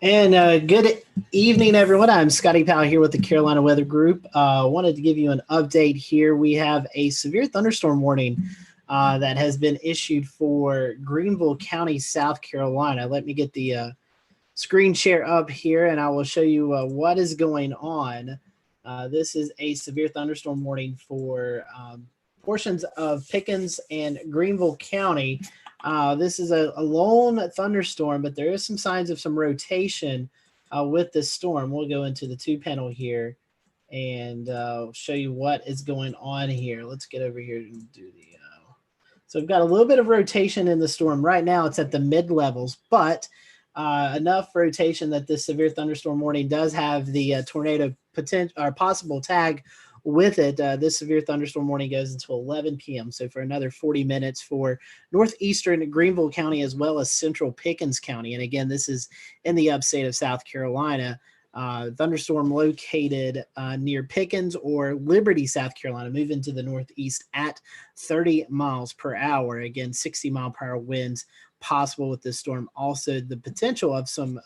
And good evening, everyone. I'm Scotty Powell here with the Carolina Weather Group. Wanted to give you an update here. We have a severe thunderstorm warning that has been issued for Greenville County, South Carolina. Let me get the screen share up here, and I will show you what is going on. This is a severe thunderstorm warning for portions of Pickens and Greenville County. This is a lone thunderstorm, but there is some signs of some rotation with this storm. We'll go into the two panel here and show you what is going on here. Let's get over here and do the. So we've got a little bit of rotation in the storm. Right now it's at the mid levels, but enough rotation that this severe thunderstorm warning does have the tornado potential or possible tag with it. This severe thunderstorm warning goes until 11 p.m. So for another 40 minutes for northeastern Greenville County as well as central Pickens County. And again, this is in the upstate of South Carolina. Thunderstorm located near Pickens or Liberty, South Carolina, moving to the northeast at 30 miles per hour. Again, 60-mile-per-hour winds possible with this storm. Also, the potential of some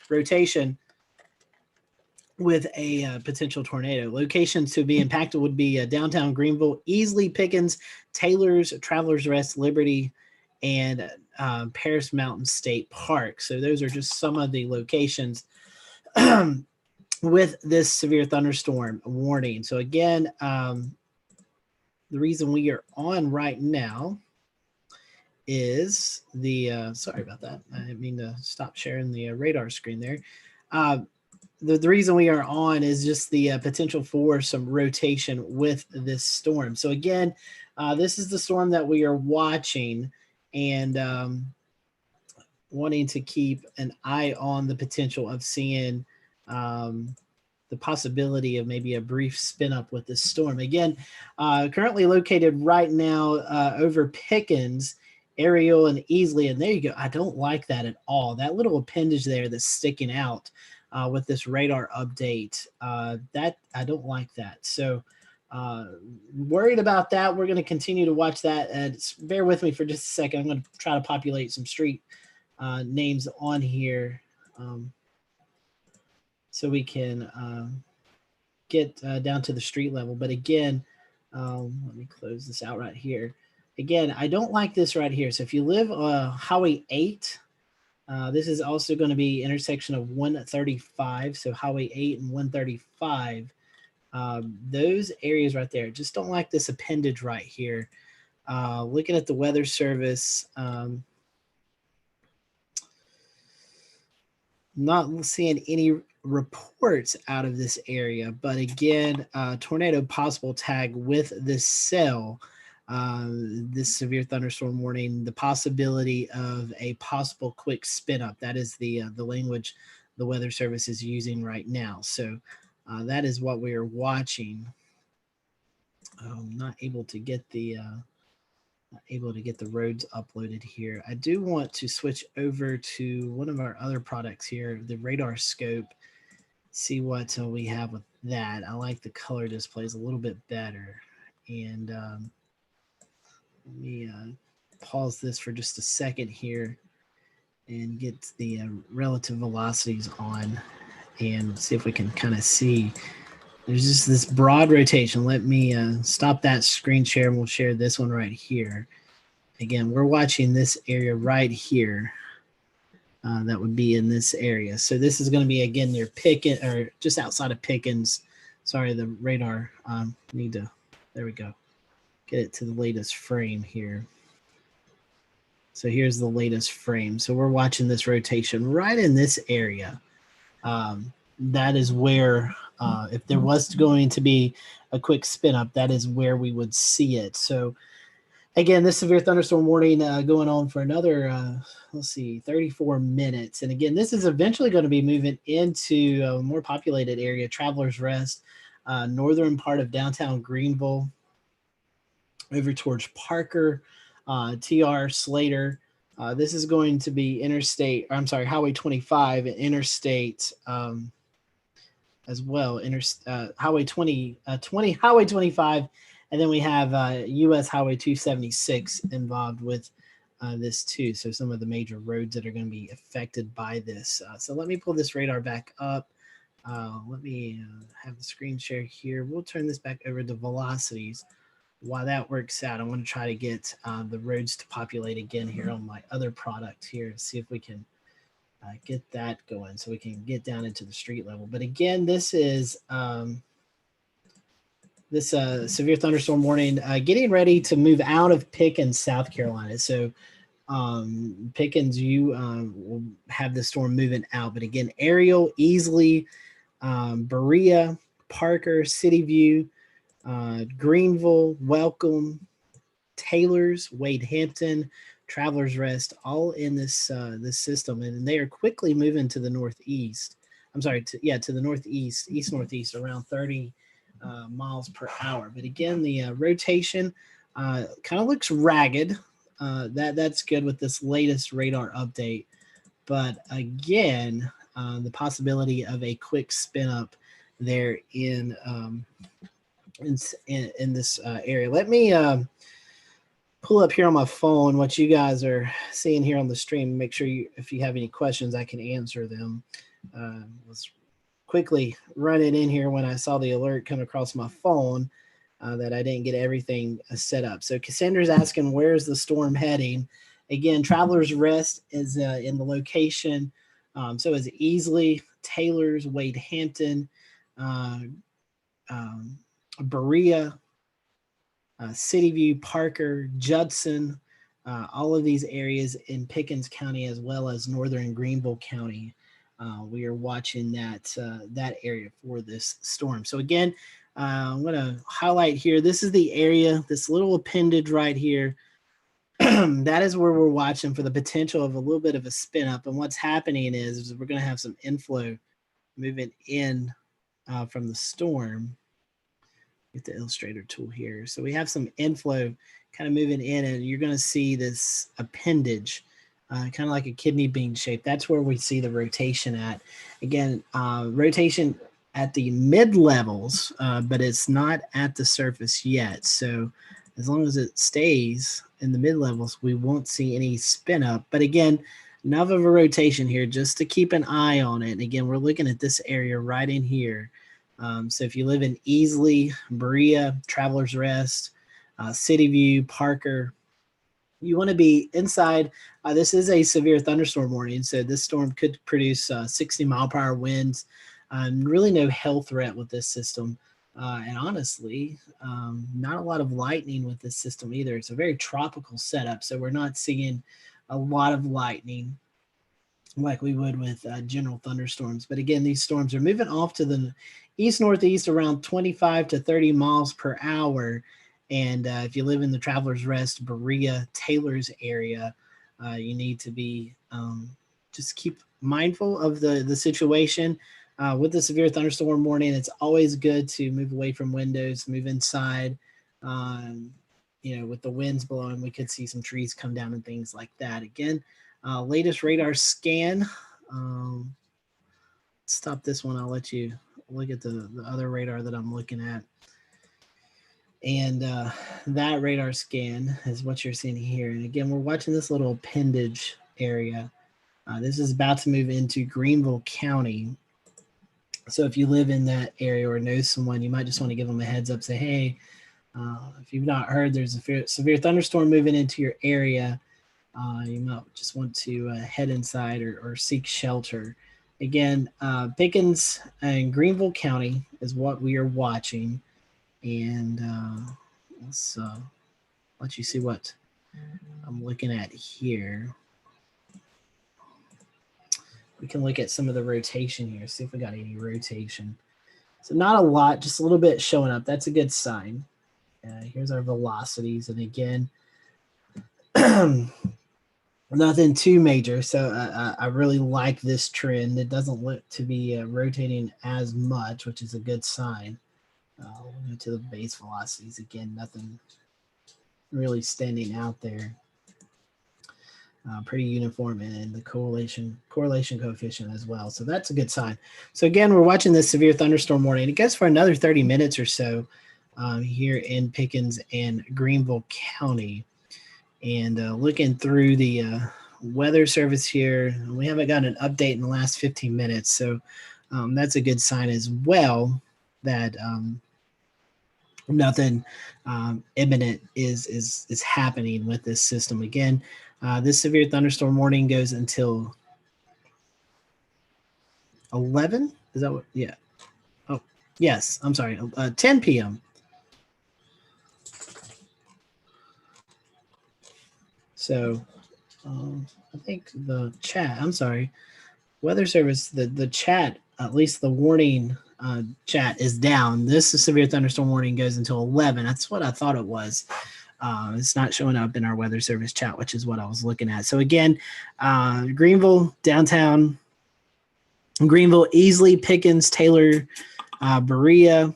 rotation with a potential tornado. Locations to be impacted would be downtown Greenville, Easley, Pickens, Taylor's, Travelers Rest, Liberty, and Paris Mountain State Park. So those are just some of the locations with this severe thunderstorm warning. So again, the reason we are on right now is the, sorry about that. I didn't mean to stop sharing the radar screen there. The reason we are on is just the potential for some rotation with this storm. So again, this is the storm that we are watching and wanting to keep an eye on the potential of seeing the possibility of maybe a brief spin up with this storm. Again, currently located right now over Pickens, Ariel, and Easley. And there you go. I don't like that at all. That little appendage there that's sticking out with this radar update, that I don't like that. So worried about that. We're going to continue to watch that. And bear with me for just a second. I'm going to try to populate some street names on here so we can get down to the street level. But again, let me close this out right here. Again, I don't like this right here. So if you live Highway 8, this is also going to be intersection of 135. So Highway 8 and 135. Those areas right there. Just don't like this appendage right here. Looking at the Weather Service, not seeing any reports out of this area. But again, tornado possible tag with this cell. This severe thunderstorm warning, the possibility of a possible quick spin up. That is the language the Weather Service is using right now. So that is what we are watching. I'm not able to get the roads uploaded here. I do want to switch over to one of our other products here, the radar scope. See what we have with that. I like the color displays a little bit better. And let me pause this for just a second here and get the relative velocities on and see if we can kind of see. There's just this broad rotation. Let me stop that screen share and we'll share this one right here. Again, we're watching this area right here. That would be in this area. So this is going to be, again, near Pickens, or just outside of Pickens. Sorry, the radar. There we go. Get it to the latest frame here. So here's the latest frame. So we're watching this rotation right in this area. That is where, if there was going to be a quick spin up, that is where we would see it. So again, this severe thunderstorm warning going on for another, 34 minutes. And again, this is eventually going to be moving into a more populated area, Travelers Rest, northern part of downtown Greenville, over towards Parker, TR, Slater. This is going to be Highway 25 and interstate as well. Highway 25, and then we have US Highway 276 involved with this too. So some of the major roads that are going to be affected by this. So let me pull this radar back up. Let me have the screen share here. We'll turn this back over to velocities. While that works out, I want to try to get the roads to populate again here on my other product here. See if we can get that going so we can get down into the street level. But again, this is this severe thunderstorm warning getting ready to move out of Pickens, South Carolina. So Pickens, you will have the storm moving out. But again, Ariel, Easley, Berea, Parker, City View, Greenville, Welcome, Taylor's, Wade Hampton, Travelers Rest, all in this this system, and they are quickly moving to the northeast. I'm sorry, to the northeast, east-northeast, around 30 miles per hour. But again, the rotation kind of looks ragged. That's good with this latest radar update. But again, the possibility of a quick spin up there in this area. Let me pull up here on my phone what you guys are seeing here on the stream. Make sure if you have any questions, I can answer them. Was quickly running in here when I saw the alert come across my phone that I didn't get everything set up. So Cassandra's asking, where's the storm heading? Again, Travelers Rest is in the location. So is Easley, Taylor's, Wade Hampton, Berea, City View, Parker, Judson, all of these areas in Pickens County as well as northern Greenville County. We are watching that area for this storm. So again, I'm going to highlight here. This is the area, this little appendage right here. That is where we're watching for the potential of a little bit of a spin up. And what's happening is we're going to have some inflow moving in from the storm. Get the illustrator tool here. So we have some inflow kind of moving in, and you're going to see this appendage kind of like a kidney bean shape. That's where we see the rotation at. Again, rotation at the mid levels, but it's not at the surface yet. So as long as it stays in the mid levels, we won't see any spin up. But again, enough of a rotation here just to keep an eye on it. And again, we're looking at this area right in here. So if you live in Easley, Berea, Travelers Rest, City View, Parker, you want to be inside. This is a severe thunderstorm warning, so this storm could produce 60-mile-per-hour winds. Really no hail threat with this system. And honestly, not a lot of lightning with this system either. It's a very tropical setup, so we're not seeing a lot of lightning like we would with general thunderstorms. But again, these storms are moving off to the east-northeast around 25 to 30 miles per hour. And if you live in the Travelers Rest, Berea, Taylor's area, you need to be just keep mindful of the situation. With the severe thunderstorm warning, it's always good to move away from windows, move inside. With the winds blowing, we could see some trees come down and things like that. Again, latest radar scan. Stop this one. I'll let you look at the other radar that I'm looking at. And that radar scan is what you're seeing here. And again, we're watching this little appendage area. This is about to move into Greenville County. So if you live in that area or know someone, you might just want to give them a heads up. Say, hey, if you've not heard, there's a severe thunderstorm moving into your area. You might just want to head inside or seek shelter. Again, Pickens and Greenville County is what we are watching. And let's let you see what I'm looking at here. We can look at some of the rotation here, see if we got any rotation. So not a lot, just a little bit showing up. That's a good sign. Here's our velocities. And again, nothing too major. So I really like this trend. It doesn't look to be rotating as much, which is a good sign. We'll go to the base velocities. Again, nothing really standing out there. Pretty uniform, and the correlation coefficient as well. So that's a good sign. So again, we're watching this severe thunderstorm warning. It goes for another 30 minutes or so here in Pickens and Greenville County. And looking through the weather service here, we haven't gotten an update in the last 15 minutes. So that's a good sign as well that nothing imminent is happening with this system. Again, this severe thunderstorm warning goes until 11. Is that what? Yeah. Oh, yes. I'm sorry. 10 p.m. So I think the chat, I'm sorry, weather service, the chat, at least the warning chat is down. This severe thunderstorm warning goes until 11. That's what I thought it was. It's not showing up in our weather service chat, which is what I was looking at. So again, Greenville, downtown Greenville, Easley, Pickens, Taylor, Berea,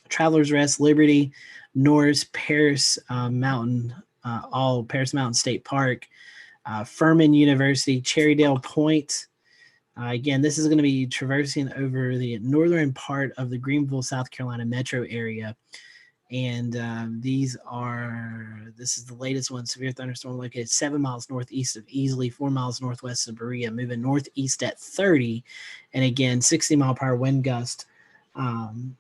Travelers Rest, Liberty, Norris, Paris Mountain, all Paris Mountain State Park, Furman University, Cherrydale Point. Again, this is going to be traversing over the northern part of the Greenville, South Carolina metro area. And this is the latest one, severe thunderstorm located 7 miles northeast of Easley, 4 miles northwest of Berea, moving northeast at 30. And again, 60-mile-per-hour wind gust. One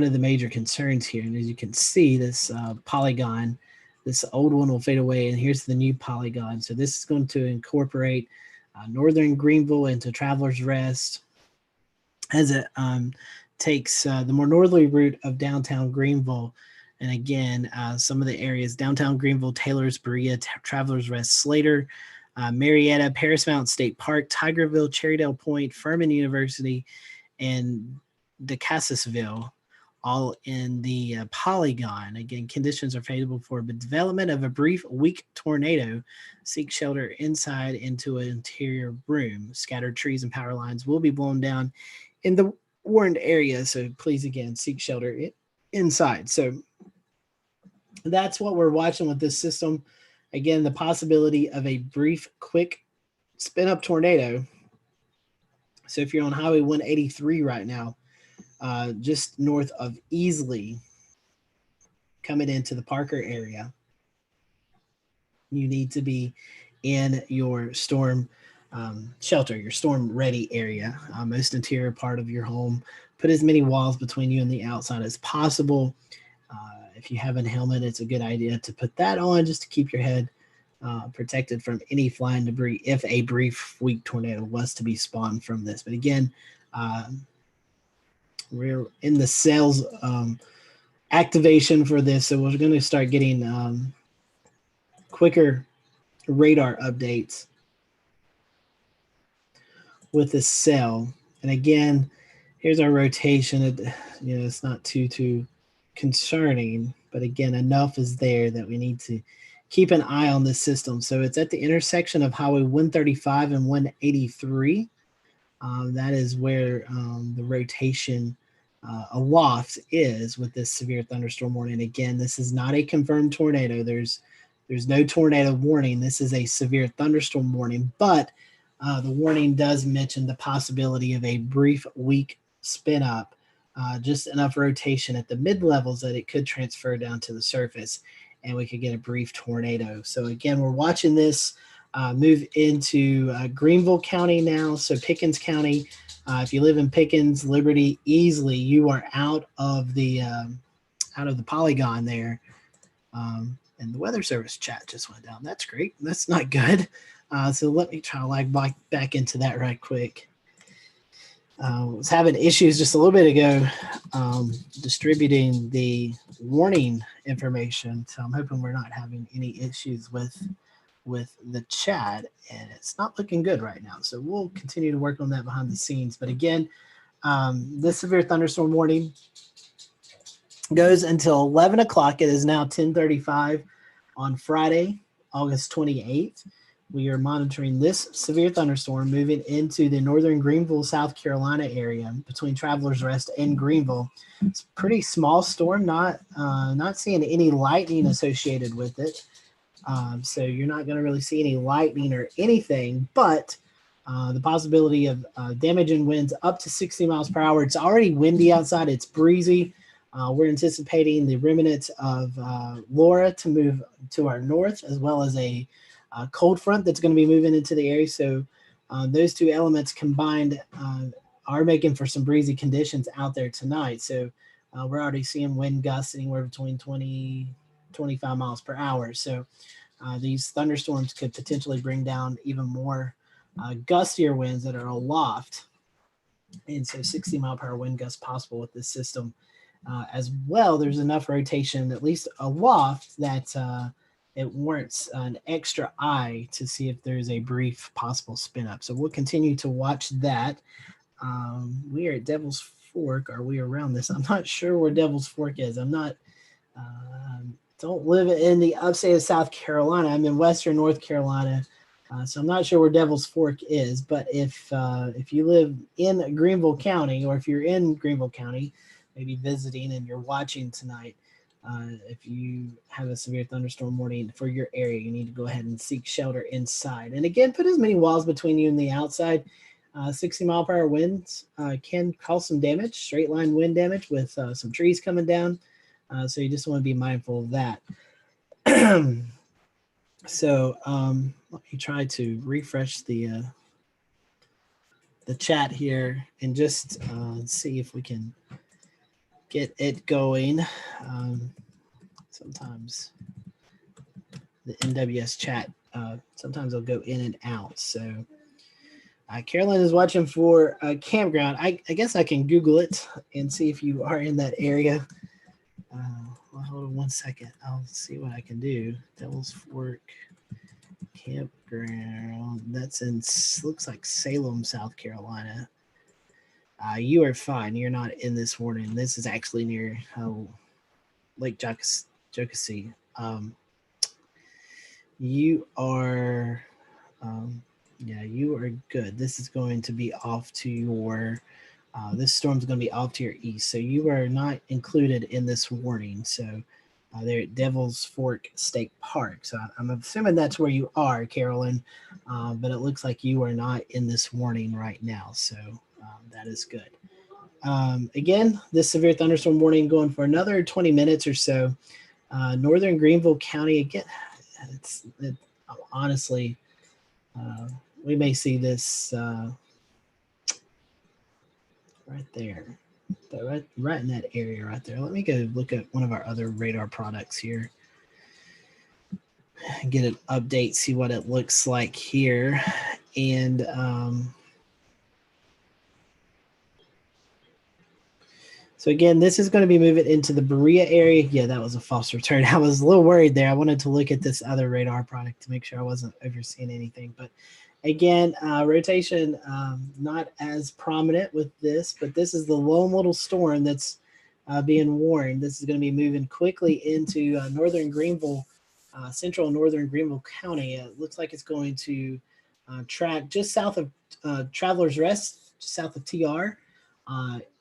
of the major concerns here, and as you can see, this polygon, this old one will fade away, and here's the new polygon. So this is going to incorporate northern Greenville into Travelers Rest as it takes the more northerly route of downtown Greenville. And again, some of the areas, downtown Greenville, Taylor's, Berea, Travelers Rest, Slater, Marietta, Paris Mountain State Park, Tigerville, Cherrydale Point, Furman University, and DeCassisville, all in the polygon. Again, conditions are favorable for the development of a brief, weak tornado. Seek shelter inside into an interior room. Scattered trees and power lines will be blown down in the warned area. So please, again, seek shelter inside. So that's what we're watching with this system. Again, the possibility of a brief, quick spin-up tornado. So if you're on Highway 183 right now, just north of Easley, coming into the Parker area, you need to be in your storm shelter, your storm ready area, most interior part of your home. Put as many walls between you and the outside as possible. If you have a helmet, it's a good idea to put that on just to keep your head protected from any flying debris if a brief, weak tornado was to be spawned from this. But again, we're in the sales activation for this, so we're going to start getting quicker radar updates with this cell. And again, here's our rotation. It's not too concerning, but again, enough is there that we need to keep an eye on this system. So it's at the intersection of Highway 135 and 183. That is where the rotation aloft is with this severe thunderstorm warning. Again, this is not a confirmed tornado. There's no tornado warning. This is a severe thunderstorm warning, but the warning does mention the possibility of a brief, weak spin up, just enough rotation at the mid levels that it could transfer down to the surface and we could get a brief tornado. So again, we're watching this move into Greenville County now. So Pickens County, if you live in Pickens, Liberty, Easley, you are out of the polygon there. And the weather service chat just went down. That's great. That's not good. So let me try to lag back into that right quick. Was having issues just a little bit ago distributing the warning information. So I'm hoping we're not having any issues with the chat, and it's not looking good right now. So we'll continue to work on that behind the scenes. But again, this severe thunderstorm warning goes until 11 o'clock. It is now 10:35 on Friday, August 28th. We are monitoring this severe thunderstorm moving into the northern Greenville, South Carolina area between Travelers Rest and Greenville. It's a pretty small storm, not seeing any lightning associated with it. So you're not going to really see any lightning or anything, but the possibility of damaging winds up to 60 miles per hour. It's already windy outside. It's breezy. We're anticipating the remnants of Laura to move to our north, as well as a cold front that's going to be moving into the area. So those two elements combined are making for some breezy conditions out there tonight. So we're already seeing wind gusts anywhere between 20, 25 miles per hour. So these thunderstorms could potentially bring down even more gustier winds that are aloft. And so 60-mile-per-hour wind gusts possible with this system. As well, there's enough rotation, at least aloft, that it warrants an extra eye to see if there's a brief possible spin up. So we'll continue to watch that. We are at Devil's Fork. Are we around this? I'm not sure where Devil's Fork is. I'm not, don't live in the upstate of South Carolina. I'm in western North Carolina. So I'm not sure where Devil's Fork is, but if you live in Greenville County, or if you're in Greenville County, maybe visiting and you're watching tonight, if you have a severe thunderstorm warning for your area, you need to go ahead and seek shelter inside. And again, put as many walls between you and the outside. 60-mile-per-hour winds can cause some damage, straight line wind damage with some trees coming down. So you just want to be mindful of that. So let me try to refresh the chat here and just see if we can get it going. Sometimes the NWS chat, sometimes they'll go in and out. So Carolyn is watching for a campground. I guess I can Google it and see if you are in that area. Well, hold on one second. I'll see what I can do. Devil's Fork campground. That's in, looks like Salem, South Carolina. You are fine. You're not in this warning. This is actually near Lake Jocassee. You are, yeah, you are good. This is going to be off to your, this storm's going to be off to your east. So you are not included in this warning. So they're at Devil's Fork State Park. So I'm assuming that's where you are, Carolyn, but it looks like you are not in this warning right now. So that is good. Again, this severe thunderstorm warning going for another 20 minutes or so. Northern Greenville County, again, honestly, we may see this right there. Right in that area right there. Let me go look at one of our other radar products here. Get an update, see what it looks like here. And so again, this is going to be moving into the Berea area. Yeah, that was a false return. I was a little worried there. I wanted to look at this other radar product to make sure I wasn't overseeing anything. But again, rotation not as prominent with this, but this is the lone little storm that's being warned. This is going to be moving quickly into northern Greenville, central northern Greenville County. It looks like it's going to track just south of Travelers Rest, just south of TR.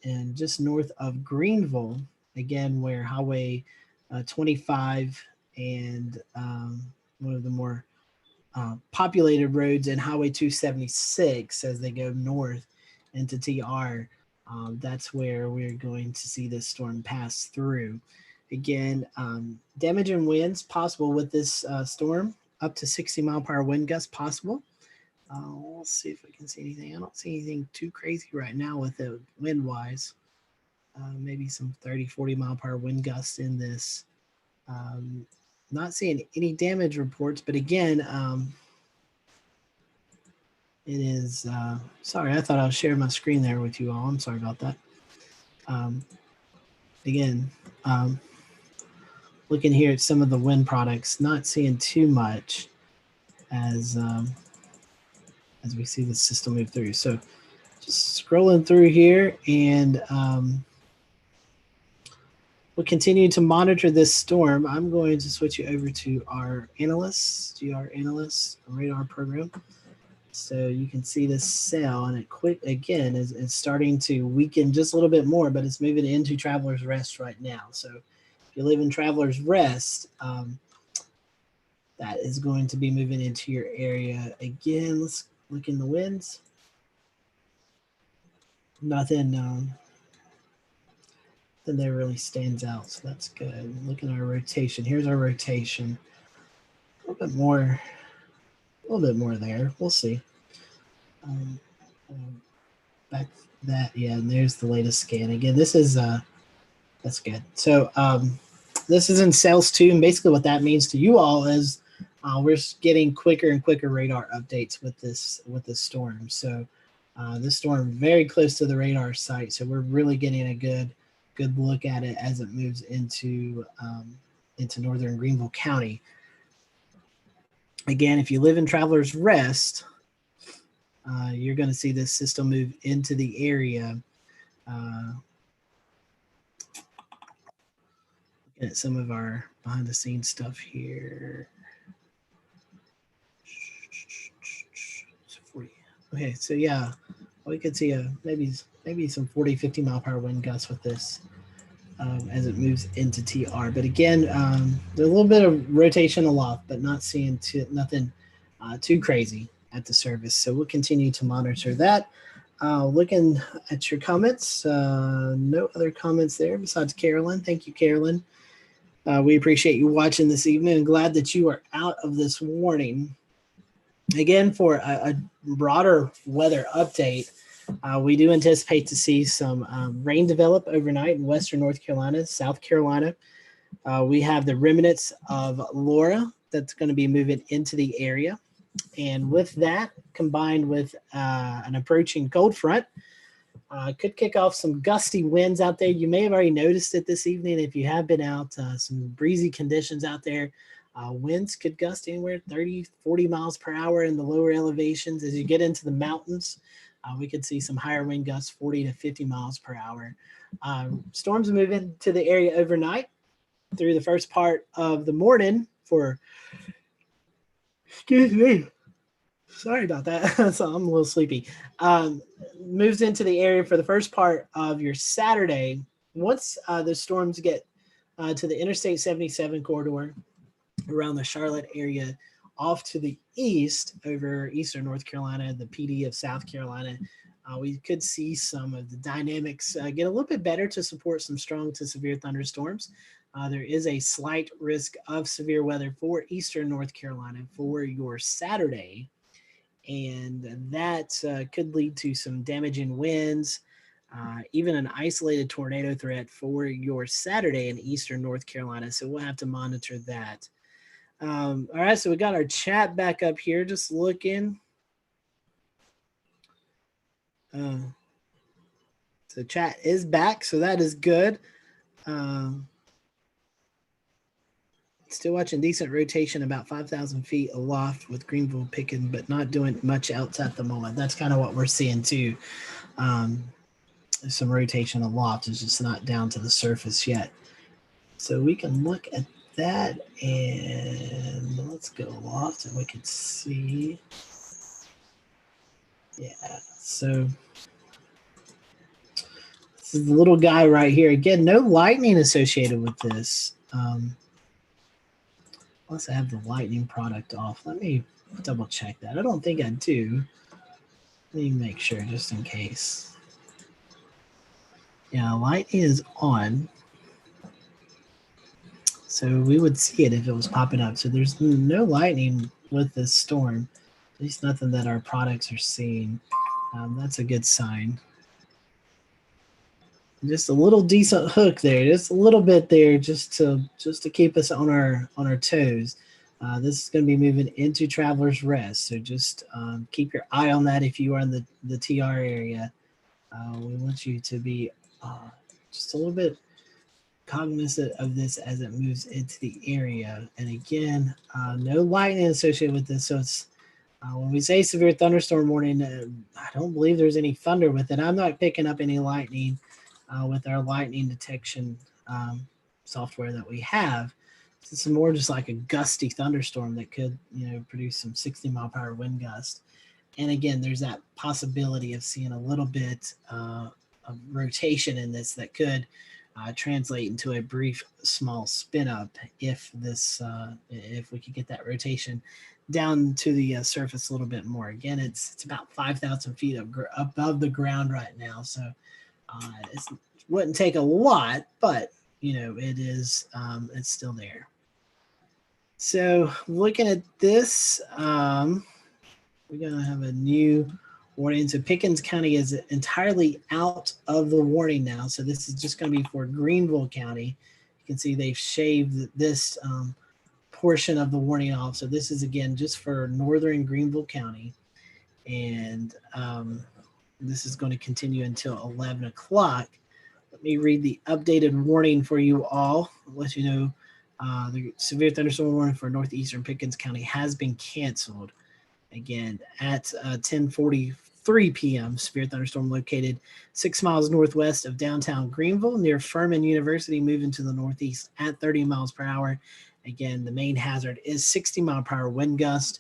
And just north of Greenville, again, where Highway 25 and one of the more populated roads, and Highway 276 as they go north into TR, that's where we're going to see this storm pass through. Again, damage and winds possible with this storm, up to 60-mile-per-hour wind gusts possible. We'll see if we can see anything. I don't see anything too crazy right now with it wind-wise. Maybe some 30, 40-mile-per-hour wind gusts in this. Not seeing any damage reports, but again, it is, sorry, I thought I was sharing my screen there with you all. I'm sorry about that. Again, looking here at some of the wind products, not seeing too much as we see the system move through. So just scrolling through here, and we'll continue to monitor this storm. I'm going to switch you over to our analysts, GR analysts radar program. So you can see this cell, and it again is starting to weaken just a little bit more, but it's moving into Travelers Rest right now. So if you live in Travelers Rest, that is going to be moving into your area. Again, let's look in the winds. Nothing nothing there really stands out, so that's good. Look at our rotation. Here's our rotation. A little bit more there. We'll see. Back that, yeah, and there's the latest scan. Again, this is that's good. So this is in Sales 2, and basically what that means to you all is we're getting quicker and quicker radar updates with this storm. So this storm very close to the radar site, so we're really getting a good look at it as it moves into northern Greenville County. Again, if you live in Travelers Rest, you're going to see this system move into the area. Looking at some of our behind the scenes stuff here. Okay, so yeah, we could see maybe some 40, 50 mile per hour wind gusts with this as it moves into TR. But again, there's a little bit of rotation aloft, but not seeing nothing too crazy at the surface. So we'll continue to monitor that. Looking at your comments, no other comments there besides Carolyn. Thank you, Carolyn. We appreciate you watching this evening and glad that you are out of this warning. Again, for a broader weather update, we do anticipate to see some rain develop overnight in western North Carolina, South Carolina. We have the remnants of Laura that's going to be moving into the area. And with that, combined with an approaching cold front, could kick off some gusty winds out there. You may have already noticed it this evening if you have been out. Some breezy conditions out there. Winds could gust anywhere 30, 40 miles per hour in the lower elevations. As you get into the mountains, we could see some higher wind gusts, 40 to 50 miles per hour. Storms move into the area overnight through the first part of the morning for, excuse me, sorry about that. So I'm a little sleepy. Moves into the area for the first part of your Saturday. Once the storms get to the Interstate 77 corridor around the Charlotte area, off to the east over eastern North Carolina, the PD of South Carolina, we could see some of the dynamics get a little bit better to support some strong to severe thunderstorms. There is a slight risk of severe weather for eastern North Carolina for your Saturday, and that could lead to some damaging winds, even an isolated tornado threat for your Saturday in eastern North Carolina. So we'll have to monitor that. All right, so we got our chat back up here, just looking. So chat is back, so that is good. Still watching decent rotation about 5,000 feet aloft with Greenville picking, but not doing much else at the moment. That's kind of what we're seeing too. Some rotation aloft is just not down to the surface yet. So we can look at that, and let's go aloft and we can see. Yeah, so this is the little guy right here. Again, no lightning associated with this. Unless I have the lightning product off. Let me double check that. I don't think I do. Let me make sure just in case. Yeah, lightning is on. So we would see it if it was popping up. So there's no lightning with this storm. At least nothing that our products are seeing. That's a good sign. Just a little decent hook there, just a little bit there, just to keep us on our toes. This is going to be moving into Travelers Rest, so just keep your eye on that if you are in the TR area. We want you to be just a little bit cognizant of this as it moves into the area. And again, no lightning associated with this, so it's when we say severe thunderstorm warning, I don't believe there's any thunder with it. I'm not picking up any lightning with our lightning detection software that we have. It's more just like a gusty thunderstorm that could, produce some 60 mile per hour wind gust. And again, there's that possibility of seeing a little bit of rotation in this that could translate into a brief small spin up if we could get that rotation down to the surface a little bit more. Again, it's about 5,000 feet above the ground right now, so it's Wouldn't take a lot, but it is it's still there. So looking at this, we're gonna have a new warning. So Pickens County is entirely out of the warning now. So this is just going to be for Greenville County. You can see they've shaved this portion of the warning off. So this is again just for northern Greenville County, and this is going to continue until 11 o'clock. Let me read the updated warning for you all. I'll let you know the severe thunderstorm warning for northeastern Pickens County has been canceled. Again, at 10:43 p.m., severe thunderstorm located 6 miles northwest of downtown Greenville near Furman University, moving to the northeast at 30 miles per hour. Again, the main hazard is 60-mile-per-hour wind gust.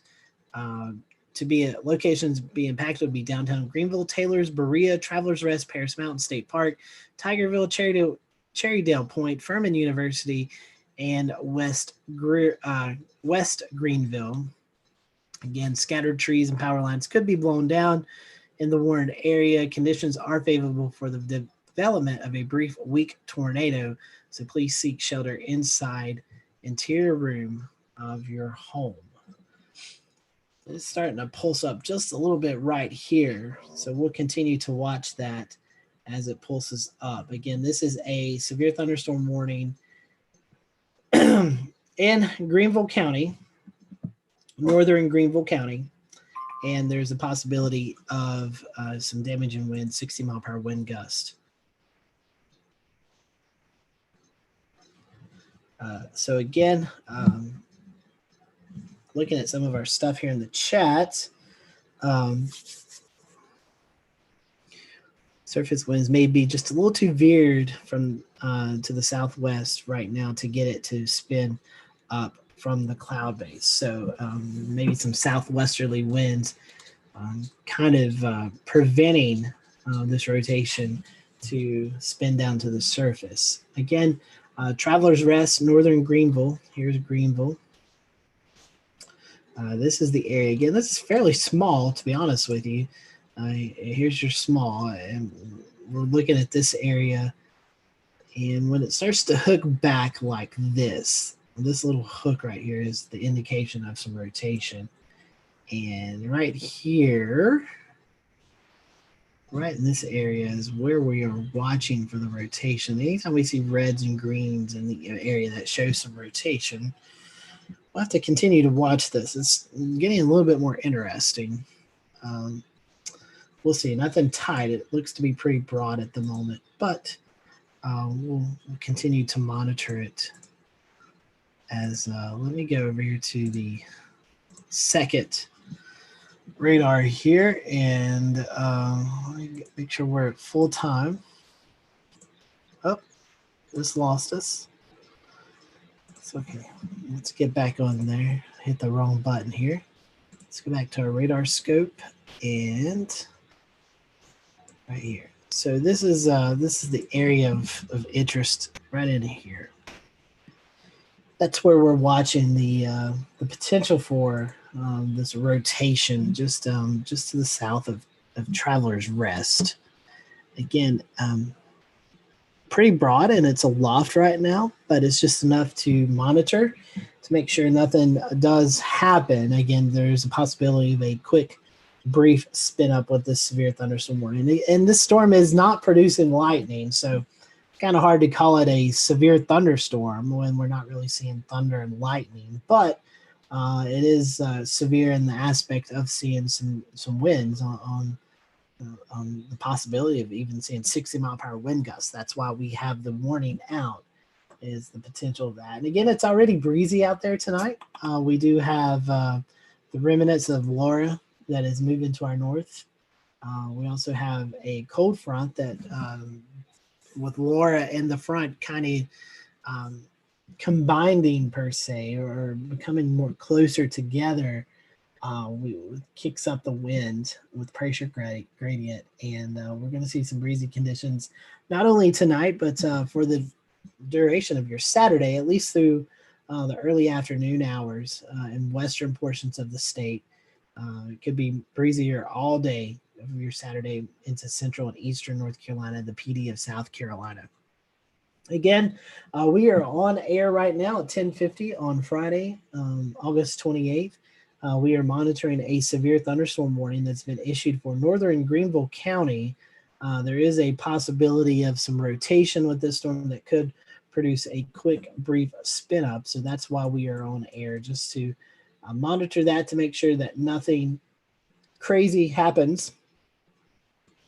To be at locations be impacted would be downtown Greenville, Taylors, Berea, Travelers Rest, Paris Mountain State Park, Tigerville, Cherrydale Point, Furman University, and West Greenville. Again, scattered trees and power lines could be blown down in the warned area. Conditions are favorable for the development of a brief, weak tornado, so please seek shelter inside interior room of your home. It's starting to pulse up just a little bit right here, so we'll continue to watch that as it pulses up. Again, this is a severe thunderstorm warning in Greenville County, northern Greenville County, and there's a possibility of some damaging wind, 60-mile-per-hour wind gust. So again, looking at some of our stuff here in the chat, surface winds may be just a little too veered from to the southwest right now to get it to spin up from the cloud base. So maybe some southwesterly winds kind of preventing this rotation to spin down to the surface. Again, Travelers Rest, northern Greenville. Here's Greenville. This is the area. Again, this is fairly small, to be honest with you. Here's your small, and we're looking at this area. And when it starts to hook back like this little hook right here is the indication of some rotation. And right here, right in this area is where we are watching for the rotation. Anytime we see reds and greens in the area that shows some rotation, we'll have to continue to watch this. It's getting a little bit more interesting. We'll see. Nothing tight. It looks to be pretty broad at the moment, but we'll continue to monitor it. As let me go over here to the second radar here, and let me make sure we're at full time. Oh, this lost us. It's okay. Let's get back on there. Hit the wrong button here. Let's go back to our radar scope and right here. So this is the area of interest right in here. That's where we're watching the potential for this rotation just to the south of Travelers Rest. Again, pretty broad, and it's aloft right now, but it's just enough to monitor to make sure nothing does happen. Again, there's a possibility of a quick, brief spin up with this severe thunderstorm warning. And this storm is not producing lightning, so kind of hard to call it a severe thunderstorm when we're not really seeing thunder and lightning, but it is severe in the aspect of seeing some winds on the possibility of even seeing 60-mile-per-hour wind gusts. That's why we have the warning out, is the potential of that. And again, it's already breezy out there tonight. We do have the remnants of Laura that is moving to our north. We also have a cold front that with Laura in the front kind of combining per se, or becoming more closer together, kicks up the wind with pressure gradient, and we're going to see some breezy conditions not only tonight but for the duration of your Saturday, at least through the early afternoon hours in western portions of the state. It could be breezier all day of your Saturday into central and eastern North Carolina, the PD of South Carolina. Again, we are on air right now at 10:50 on Friday, August 28th. We are monitoring a severe thunderstorm warning that's been issued for northern Greenville County. There is a possibility of some rotation with this storm that could produce a quick, brief spin up. So that's why we are on air, just to monitor that to make sure that nothing crazy happens.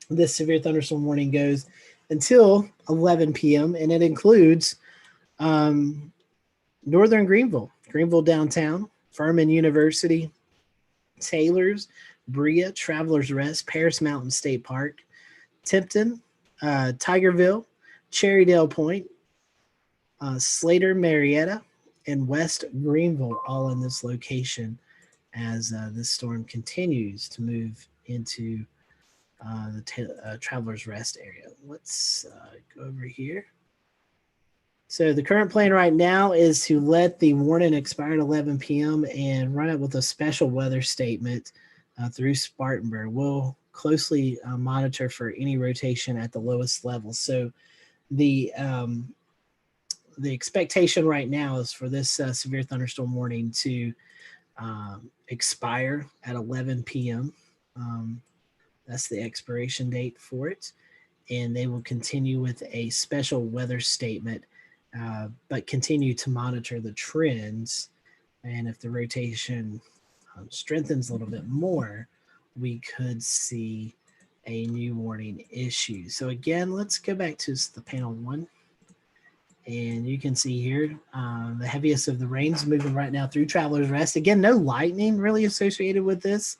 This severe thunderstorm warning goes until 11 p.m. and it includes northern Greenville, Greenville downtown, Furman University, Taylors, Brea, Travelers Rest, Paris Mountain State Park, Tipton, Tigerville, Cherrydale Point, Slater, Marietta, and West Greenville, all in this location as this storm continues to move into the Travelers Rest area. Let's go over here. So the current plan right now is to let the warning expire at 11 p.m. and run it with a special weather statement through Spartanburg. We'll closely monitor for any rotation at the lowest level. So the expectation right now is for this severe thunderstorm warning to expire at 11 p.m. That's the expiration date for it. And they will continue with a special weather statement, but continue to monitor the trends. And if the rotation strengthens a little bit more, we could see a new warning issue. So again, let's go back to the panel one. And you can see here the heaviest of the rains moving right now through Travelers Rest. Again, no lightning really associated with this.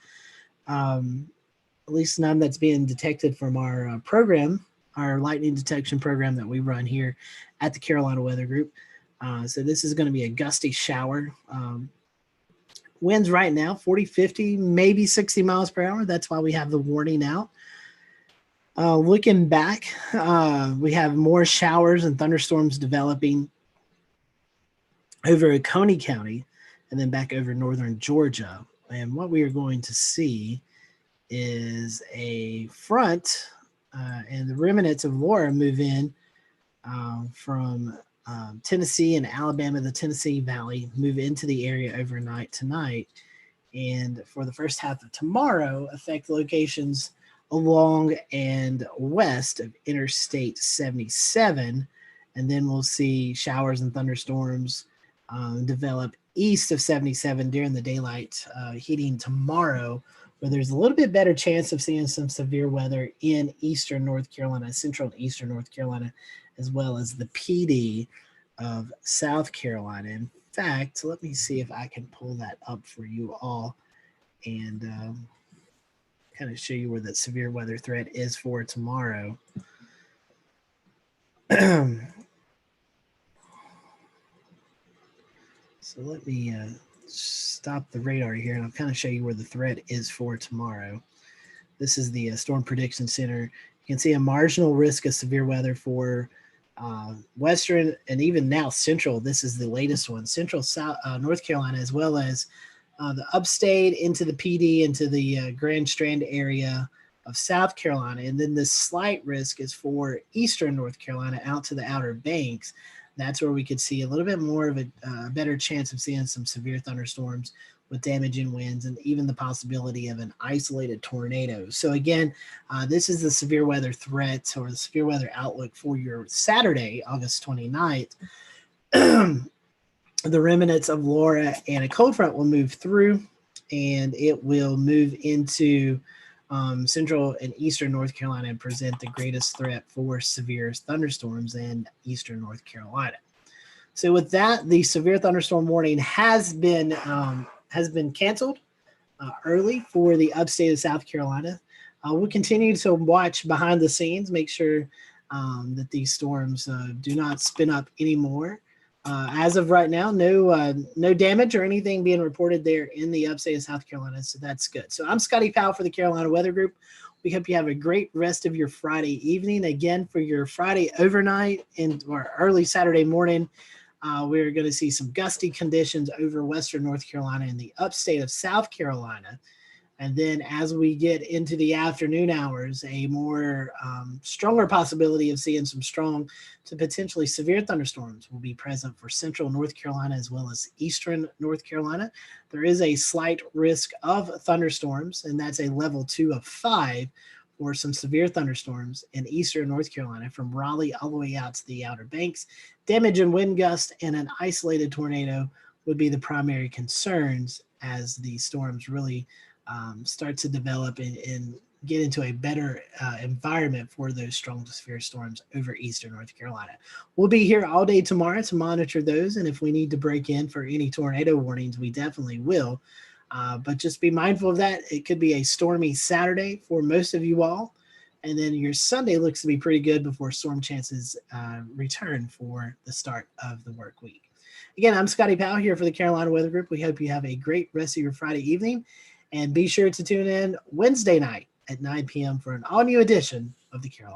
At least none that's being detected from our program, our lightning detection program that we run here at the Carolina Weather Group. So this is going to be a gusty shower. Winds right now, 40, 50, maybe 60 miles per hour. That's why we have the warning out. Looking back, we have more showers and thunderstorms developing over Coney County and then back over northern Georgia. And what we are going to see is a front and the remnants of Laura move in from Tennessee and Alabama, the Tennessee Valley, move into the area overnight tonight. And for the first half of tomorrow, affect locations along and west of Interstate 77. And then we'll see showers and thunderstorms develop east of 77 during the daylight heating tomorrow, where there's a little bit better chance of seeing some severe weather in eastern North Carolina, central and eastern North Carolina, as well as the PD of South Carolina. In fact, let me see if I can pull that up for you all and kind of show you where the severe weather threat is for tomorrow. So let me stop the radar here and I'll kind of show you where the threat is for tomorrow. This is the Storm Prediction Center. You can see a marginal risk of severe weather for western and even now central. This is the latest one, central South North Carolina, as well as the upstate into the PD, into the Grand Strand area of South Carolina. And then the slight risk is for eastern North Carolina out to the Outer Banks. That's where we could see a little bit more of a better chance of seeing some severe thunderstorms with damaging winds and even the possibility of an isolated tornado. So again, this is the severe weather threat or the severe weather outlook for your Saturday, August 29th. The remnants of Laura and a cold front will move through and it will move into central and eastern North Carolina and present the greatest threat for severe thunderstorms in eastern North Carolina. So with that, the severe thunderstorm warning has been canceled early for the upstate of South Carolina. We'll continue to watch behind the scenes, make sure that these storms do not spin up anymore. As of right now, no damage or anything being reported there in the upstate of South Carolina, so that's good. So I'm Scotty Powell for the Carolina Weather Group. We hope you have a great rest of your Friday evening. Again, for your Friday overnight and or early Saturday morning, we're going to see some gusty conditions over western North Carolina and the upstate of South Carolina. And then as we get into the afternoon hours, a more stronger possibility of seeing some strong to potentially severe thunderstorms will be present for central North Carolina as well as eastern North Carolina. There is a slight risk of thunderstorms, and that's a level 2 of 5 for some severe thunderstorms in eastern North Carolina from Raleigh all the way out to the Outer Banks. Damage and wind gust and an isolated tornado would be the primary concerns as the storms really start to develop and get into a better environment for those strong to severe storms over eastern North Carolina. We'll be here all day tomorrow to monitor those, and if we need to break in for any tornado warnings, we definitely will. But just be mindful of that. It could be a stormy Saturday for most of you all, and then your Sunday looks to be pretty good before storm chances return for the start of the work week. Again, I'm Scotty Powell here for the Carolina Weather Group. We hope you have a great rest of your Friday evening. And be sure to tune in Wednesday night at 9 p.m. for an all-new edition of the Carolina